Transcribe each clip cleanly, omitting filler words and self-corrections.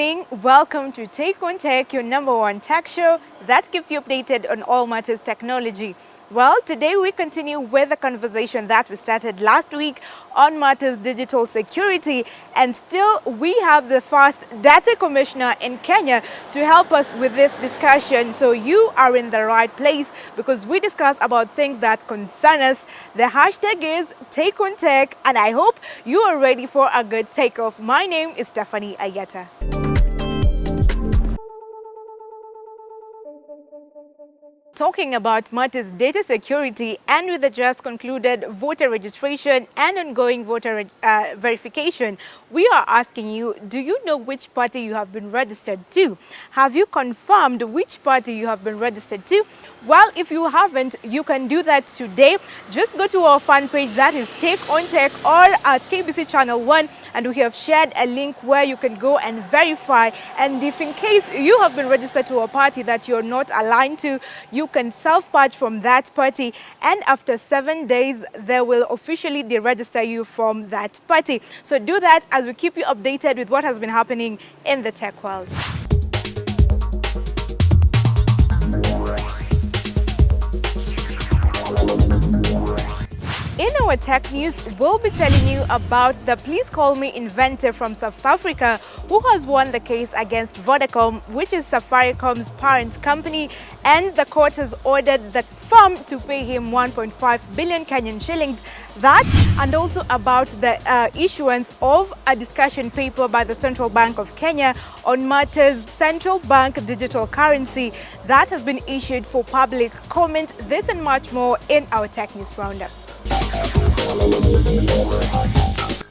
evening. Welcome to Take on Tech, your number one tech show that keeps you updated on all matters technology. Well, today we continue with the conversation that we started last week on matters digital security, and still we have the first data commissioner in Kenya to help us with this discussion. So you are in the right place because we discuss about things that concern us. The hashtag is Take on Tech, and I hope you are ready for a good takeoff. My name is Stephanie Ayieta. Talking about matters data security, and with the just concluded voter registration and ongoing voter verification, we are asking you, do you know which party you have been registered to? Have you confirmed which party you have been registered to? Well, if you haven't, you can do that today. Just go to our fan page, that is Take on Tech, or at KBC Channel 1, and we have shared a link where you can go and verify. And if in case you have been registered to a party that you're not aligned to, you can self-purge from that party, and after 7 days they will officially deregister you from that party. So do that as we keep you updated with what has been happening in the tech world. In our tech news, we'll be telling you about the Please Call Me inventor from South Africa who has won the case against Vodacom, which is Safaricom's parent company, and the court has ordered the firm to pay him 1.5 billion Kenyan shillings. That, and also about the issuance of a discussion paper by the Central Bank of Kenya on matters central bank digital currency that has been issued for public comment. This and much more in our tech news roundup.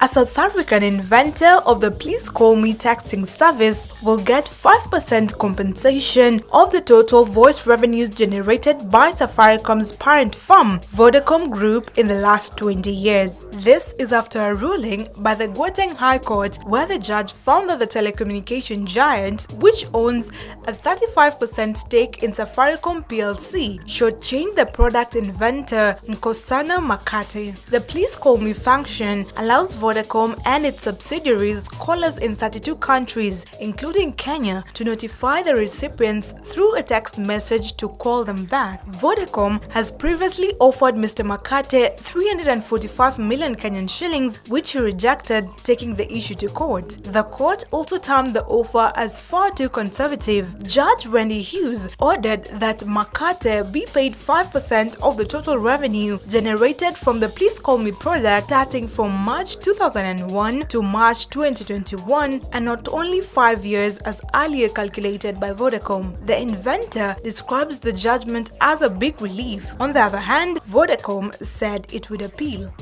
A South African inventor of the Please Call Me texting service will get 5% compensation of the total voice revenues generated by Safaricom's parent firm, Vodacom Group, in the last 20 years. This is after a ruling by the Gauteng High Court where the judge found that the telecommunication giant, which owns a 35% stake in Safaricom PLC, shortchanged the product inventor Nkosana Makate. The Please Call Me function allows Vodacom and its subsidiaries, callers in 32 countries, including Kenya, to notify the recipients through a text message to call them back. Vodacom has previously offered Mr. Makate 345 million Kenyan shillings, which he rejected, taking the issue to court. The court also termed the offer as far too conservative. Judge Wendy Hughes ordered that Makate be paid 5% of the total revenue generated from the Please Call Me product starting from March 2001 to March 2021, and not only 5 years as earlier calculated by Vodacom. The inventor describes the judgment as a big relief. On the other hand, Vodacom said it would appeal.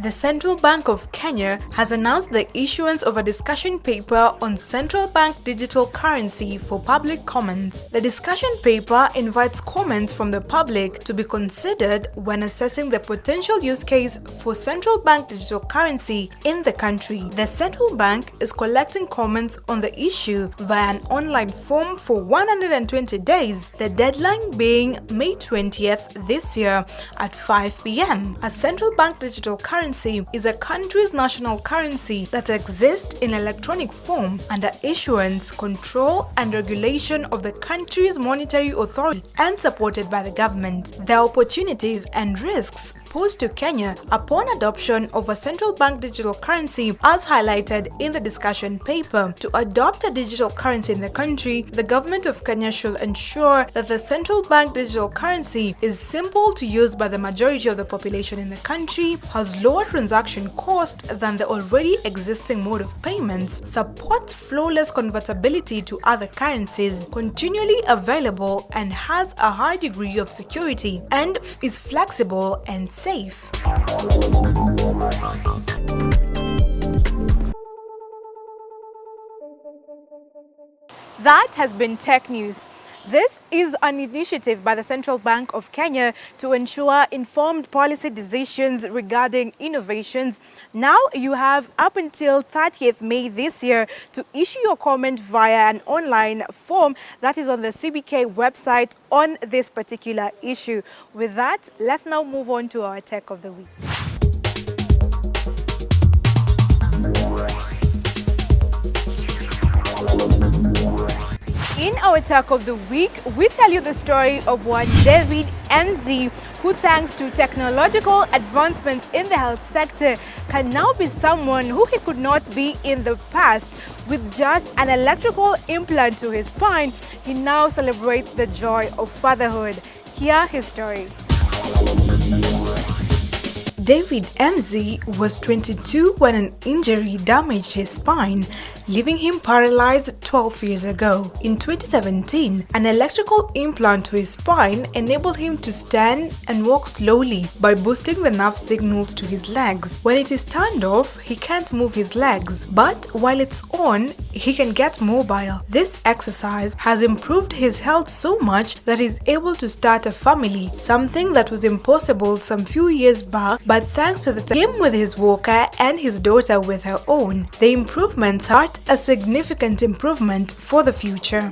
The Central Bank of Kenya has announced the issuance of a discussion paper on central bank digital currency for public comments. The discussion paper invites comments from the public to be considered when assessing the potential use case for central bank digital currency in the country. The central bank is collecting comments on the issue via an online form for 120 days, the deadline being May 20th this year at 5 p.m. A central bank digital currency is a country's national currency that exists in electronic form under issuance, control, and regulation of the country's monetary authority and supported by the government. There are opportunities and risks posed to Kenya upon adoption of a central bank digital currency, as highlighted in the discussion paper. To adopt a digital currency in the country, the government of Kenya should ensure that the central bank digital currency is simple to use by the majority of the population in the country, has lower transaction cost than the already existing mode of payments, supports flawless convertibility to other currencies, continually available, and has a high degree of security, and is flexible and safe. That has been Tech News. This is an initiative by the Central Bank of Kenya to ensure informed policy decisions regarding innovations. Now you have up until 30th May this year to issue your comment via an online form that is on the CBK website on this particular issue. With that, let's now move on to our Tech of the Week. In our Talk of the Week, we tell you the story of one David NZ, who thanks to technological advancements in the health sector can now be someone who he could not be in the past. With just an electrical implant to his spine, he now celebrates the joy of fatherhood. Hear his story. David NZ was 22 when an injury damaged his spine, leaving him paralyzed 12 years ago. In 2017, an electrical implant to his spine enabled him to stand and walk slowly by boosting the nerve signals to his legs. When it is turned off, he can't move his legs, but while it's on, he can get mobile. This exercise has improved his health so much that he's able to start a family, something that was impossible some few years back, but thanks to him with his walker and his daughter with her own, the improvements are a significant improvement for the future.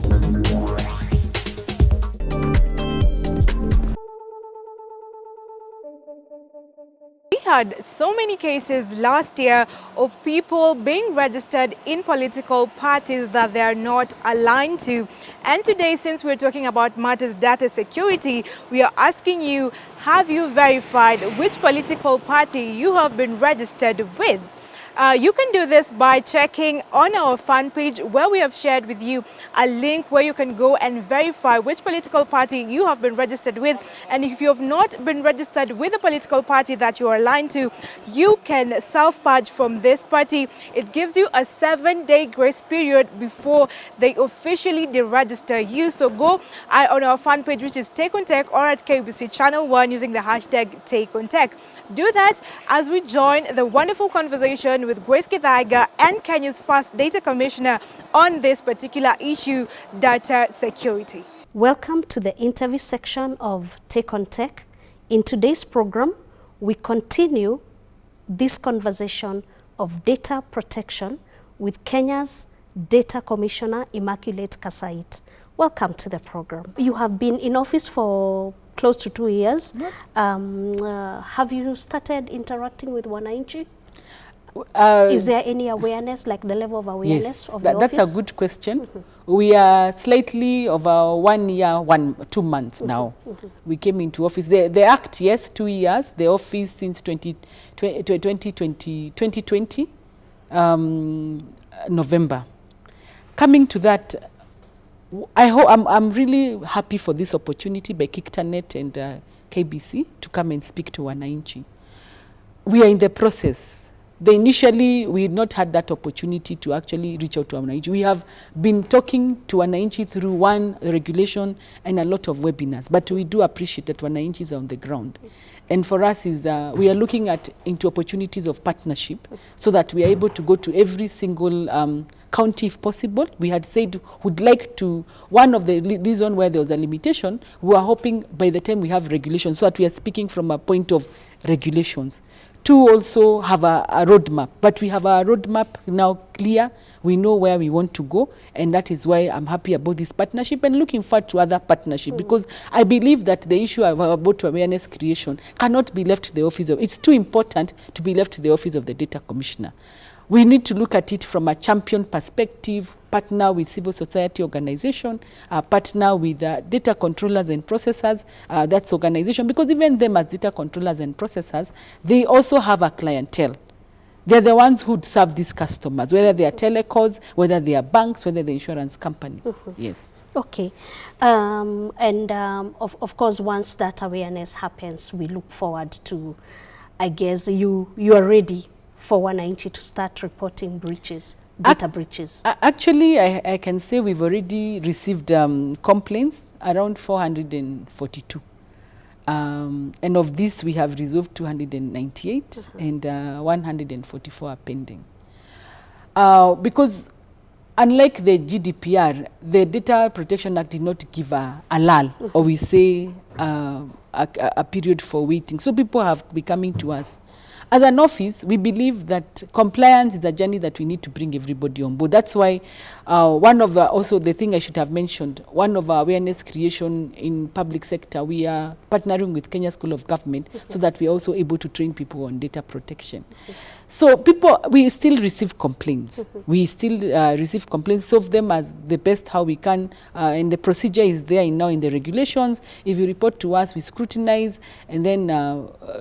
We had so many cases last year of people being registered in political parties that they are not aligned to. And today, since we're talking about matters data security, we are asking you, have you verified which political party you have been registered with? You can do this by checking on our fan page, where we have shared with you a link where you can go and verify which political party you have been registered with. And if you have not been registered with a political party that you are aligned to, you can self-purge from this party. It gives you a 7-day grace period before they officially deregister you. So go on our fan page, which is Take on Tech, or at KBC Channel 1 using the hashtag Take on Tech. Do that as we join the wonderful conversation with Githaiga and Kenya's first data commissioner on this particular issue, data security. Welcome to the interview section of Take on Tech. In today's program, we continue this conversation of data protection with Kenya's data commissioner, Immaculate Kassait. Welcome to the program. You have been in office for close to 2 years. Have you started interacting with wananchi? Is there any awareness, like the level of awareness of the office? That's a good question. We are slightly over 1 year, 2 months now. We came into office. The Act, yes, 2 years. The office since 2020, November. Coming to that, I'm really happy for this opportunity by Kiktanet and KBC to come and speak to wananchi. We are in the process. Initially, we had not had that opportunity to actually reach out to wananchi. We have been talking to wananchi through one regulation and a lot of webinars, but we do appreciate that wananchi is on the ground. And for us, we are looking into opportunities of partnership so that we are able to go to every single county if possible. We had said we'd like to, one of the reasons where there was a limitation, we are hoping by the time we have regulations, so that we are speaking from a point of regulations. To also have a roadmap, but we have our roadmap now clear. We know where we want to go, and that is why I'm happy about this partnership and looking forward to other partnership, because I believe that the issue about awareness creation cannot be left to the office of, it's too important to be left to the office of the data commissioner. We need to look at it from a champion perspective, partner with civil society organization, partner with data controllers and processors, that's organization, because even them as data controllers and processors, they also have a clientele. They're the ones who serve these customers, whether they are telecoms, whether they are banks, whether they're insurance company. Yes. Okay. Of course, once that awareness happens, we look forward to, I guess, you are ready for wananchi to start reporting breaches, data breaches. Actually, I can say we've already received complaints, around 442. And of this, we have resolved 298 and 144 are pending. Because unlike the GDPR, the Data Protection Act did not give a lull, or we say a period for waiting. So people have been coming to us. As an office, we believe that compliance is a journey that we need to bring everybody on board. That's why one of also the thing I should have mentioned, one of our awareness creation in public sector, we are partnering with Kenya School of Government so that we are also able to train people on data protection. So people, we still receive complaints. We still receive complaints, solve them as the best how we can, and the procedure is there now in the regulations. If you report to us, we scrutinize and then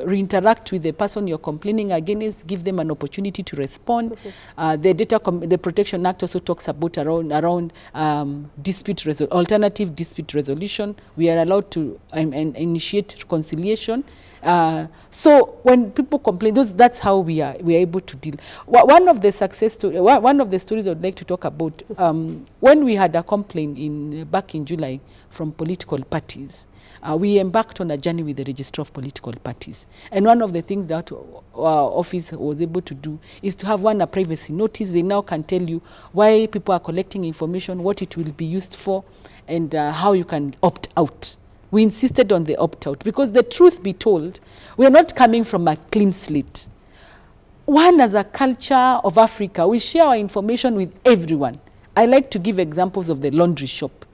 re-interact with the person you're complaining against, give them an opportunity to respond. The Protection Act also talks about around alternative dispute resolution. We are allowed to initiate reconciliation. So when people complain, that's how we are able to deal. One of the stories I would like to talk about, when we had a complaint back in July from political parties, we embarked on a journey with the Registrar of Political Parties. And one of the things that our office was able to do is to have a privacy notice. They now can tell you why people are collecting information, what it will be used for, and how you can opt out. We insisted on the opt-out because the truth be told, we are not coming from a clean slate. One, as a culture of Africa, we share our information with everyone. I like to give examples of the laundry shop.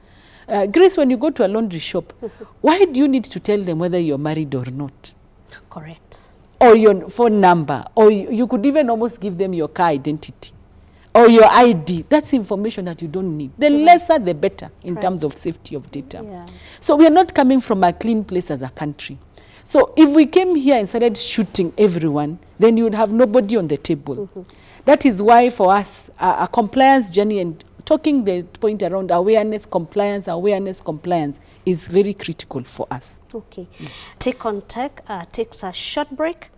Grace, when you go to a laundry shop, why do you need to tell them whether you're married or not? Correct. Or your phone number, or you could even almost give them your car identity. Or your ID, that's information that you don't need. The lesser, the better in terms of safety of data. Yeah. So we are not coming from a clean place as a country. So if we came here and started shooting everyone, then you would have nobody on the table. That is why for us, a compliance journey and talking the point around awareness, compliance is very critical for us. Okay. Take on Tech takes a short break.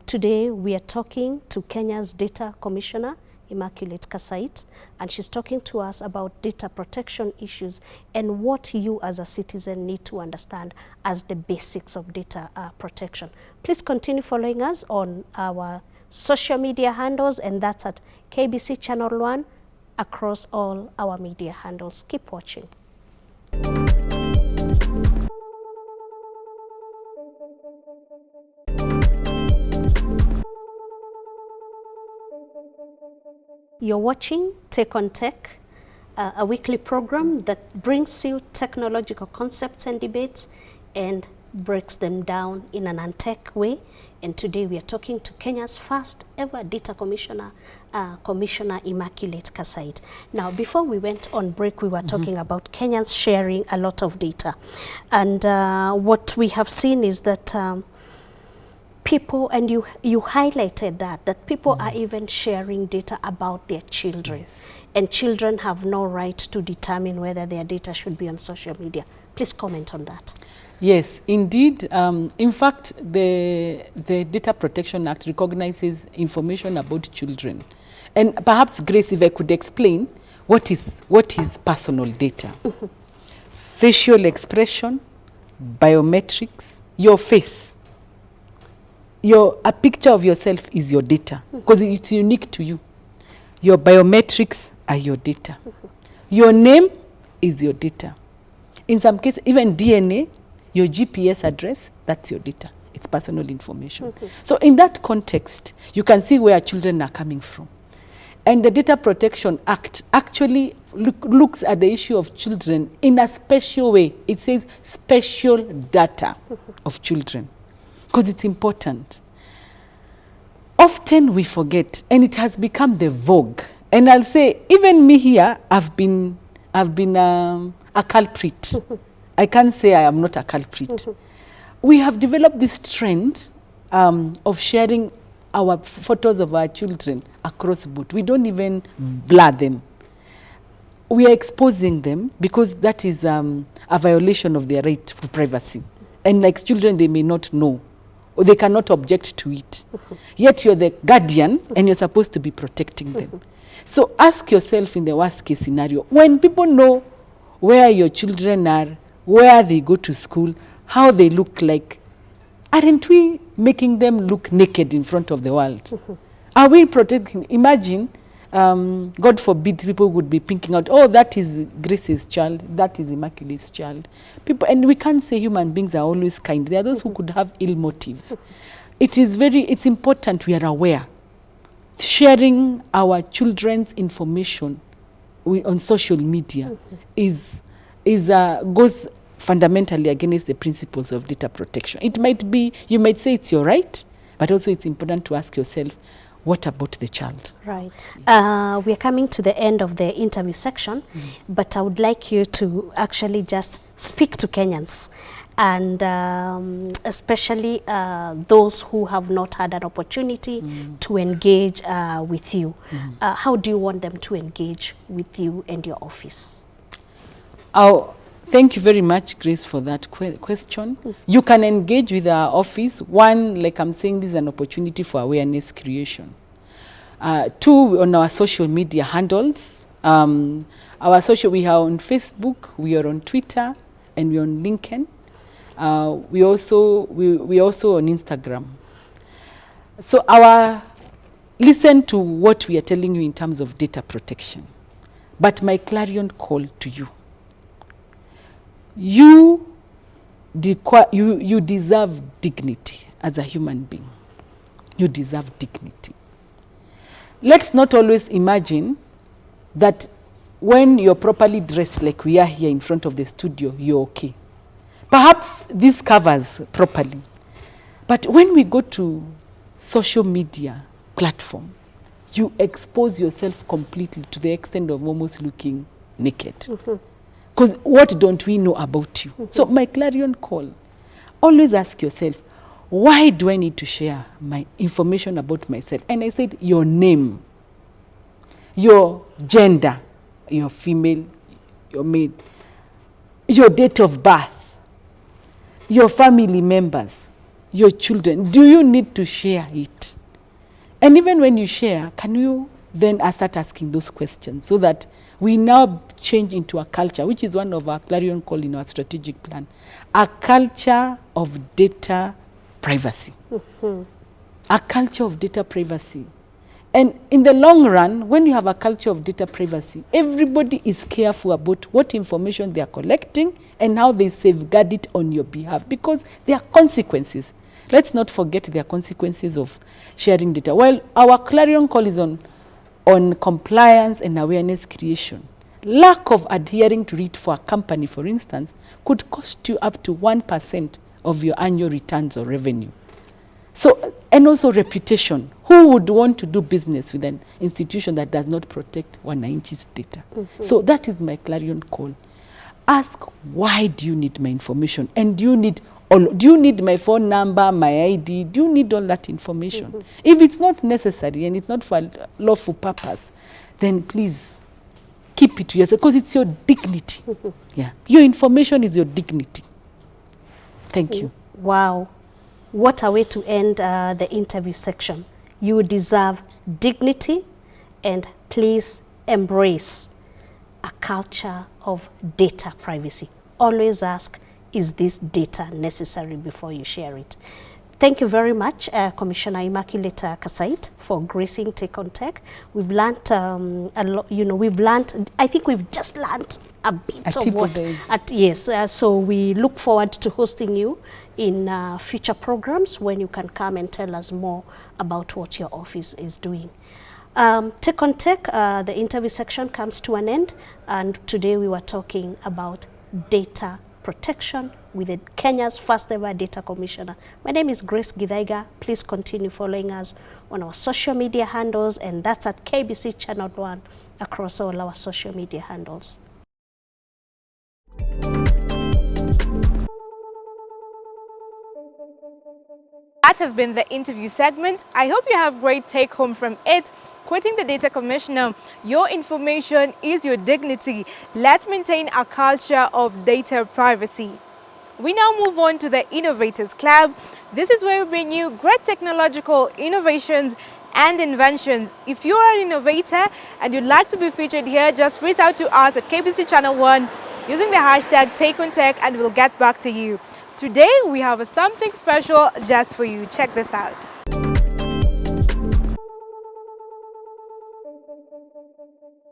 Today we are talking to Kenya's Data Commissioner, Immaculate Kassait, and she's talking to us about data protection issues and what you as a citizen need to understand as the basics of data protection. Please continue following us on our social media handles, and that's at KBC Channel 1 across all our media handles. Keep watching. You're watching Take on Tech, a weekly program that brings you technological concepts and debates and breaks them down in an untech way. And today we are talking to Kenya's first ever data commissioner, Commissioner Immaculate Kassait. Now, before we went on break, we were talking about Kenyans sharing a lot of data. And what we have seen is that people, and you highlighted that people are even sharing data about their children. Yes. And children have no right to determine whether their data should be on social media. Please comment on that. Yes, indeed. In fact, the Data Protection Act recognizes information about children. And perhaps, Grace, if I could explain, what is personal data? Facial expression, biometrics, your face. A picture of yourself is your data because it's unique to you. Your biometrics are your data. Your name is your data. In some cases, even DNA, your GPS address, that's your data. It's personal information. So in that context, you can see where children are coming from. And the Data Protection Act actually looks at the issue of children in a special way. It says special data of children, because it's important. Often we forget, and it has become the vogue. And I'll say, even me here, I've been a culprit. I can't say I am not a culprit. We have developed this trend of sharing our photos of our children across board. We don't even blur them. We are exposing them because that is a violation of their right to privacy. And like children, they may not know, or they cannot object to it. Yet you're the guardian and you're supposed to be protecting them. So ask yourself, in the worst case scenario, when people know where your children are, where they go to school, how they look like, aren't we making them look naked in front of the world? Are we protecting? Imagine God forbid people would be pinking out, oh, that is Grace's child, that is Immaculate's child. People, and we can't say human beings are always kind. There are those who could have ill motives. It's important we are aware. Sharing our children's information on social media goes fundamentally against the principles of data protection. It might be, you might say it's your right, but also it's important to ask yourself, what about the child? Right. We are coming to the end of the interview section, but I would like you to actually just speak to Kenyans, and especially those who have not had an opportunity to engage with you. How do you want them to engage with you and your office? Thank you very much, Grace, for that question. You can engage with our office. One, like I'm saying, this is an opportunity for awareness creation. Two, on our social media handles. We are on Facebook, we are on Twitter, and we're on LinkedIn. We also on Instagram. So listen to what we are telling you in terms of data protection. But my clarion call to you. You deserve dignity as a human being. You deserve dignity. Let's not always imagine that when you're properly dressed like we are here in front of the studio, you're okay. Perhaps this covers properly. But when we go to social media platform, you expose yourself completely to the extent of almost looking naked. Because what don't we know about you? So my clarion call, always ask yourself, why do I need to share my information about myself? And I said, your name, your gender, your female, your male, your date of birth, your family members, your children. Do you need to share it? And even when you share, can you then start asking those questions so that we now change into a culture, which is one of our clarion call in our strategic plan, a culture of data privacy. A culture of data privacy. And in the long run, when you have a culture of data privacy, everybody is careful about what information they are collecting and how they safeguard it on your behalf, because there are consequences. Let's not forget there are consequences of sharing data. Well, our clarion call is on compliance and awareness creation. Lack of adhering to it for a company, for instance, could cost you up to 1% of your annual returns or revenue. So, and also reputation. Who would want to do business with an institution that does not protect Wananchi's data? So that is my clarion call. Ask, why do you need my information? And do you need my phone number, my ID? Do you need all that information? If it's not necessary and it's not for a lawful purpose, then please keep it to yourself, because it's your dignity. Yeah, your information is your dignity. Thank you. Wow. What a way to end the interview section. You deserve dignity, and please embrace a culture of data privacy. Always ask, is this data necessary before you share it? Thank you very much, Commissioner Immaculate Kassait, for gracing Take on Tech. We've learned a lot. I think we've just learned a bit of what. Yes. So we look forward to hosting you in future programs when you can come and tell us more about what your office is doing. Take on Tech, the interview section comes to an end, and today we were talking about data protection with Kenya's first ever data commissioner. My name is Grace Githaiga. Please continue following us on our social media handles, and that's at KBC Channel 1 across all our social media handles. That has been the interview segment. I hope you have great take home from it. Quoting the Data Commissioner, your information is your dignity. Let's maintain a culture of data privacy. We now move on to the Innovators Club. This is where we bring you great technological innovations and inventions. If you are an innovator and you'd like to be featured here, just reach out to us at KBC Channel 1 using the hashtag TakeOnTech, and we'll get back to you. Today we have something special just for you. Check this out.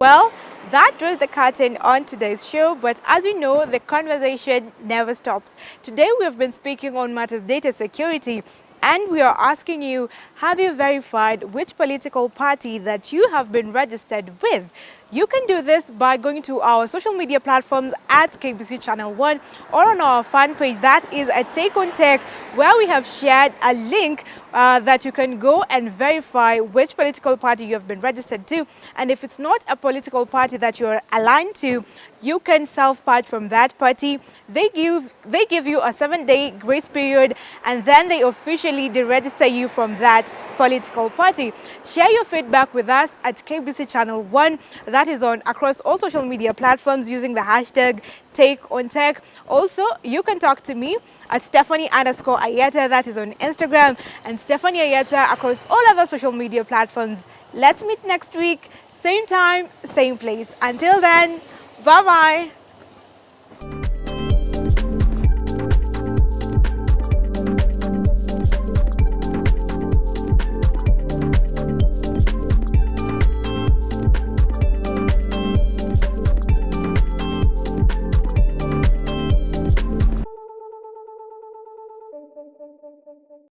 Well, that was the curtain on today's show, but as you know, the conversation never stops. Today we have been speaking on matters data security, and we are asking you, have you verified which political party that you have been registered with? You can do this by going to our social media platforms at KBC Channel 1 or on our fan page that is at Take on Tech, where we have shared a link that you can go and verify which political party you have been registered to. And if it's not a political party that you're aligned to, you can self-part from that party. They give you a 7-day grace period, and then they officially deregister you from that political party. Share your feedback with us at KBC Channel 1. That is on across all social media platforms using the hashtag #TakeOnTech. Also, you can talk to me at Stephanie_Ayieta, that is on Instagram, and Stephanie Ayieta across all other social media platforms. Let's meet next week, same time, same place. Until then, bye-bye.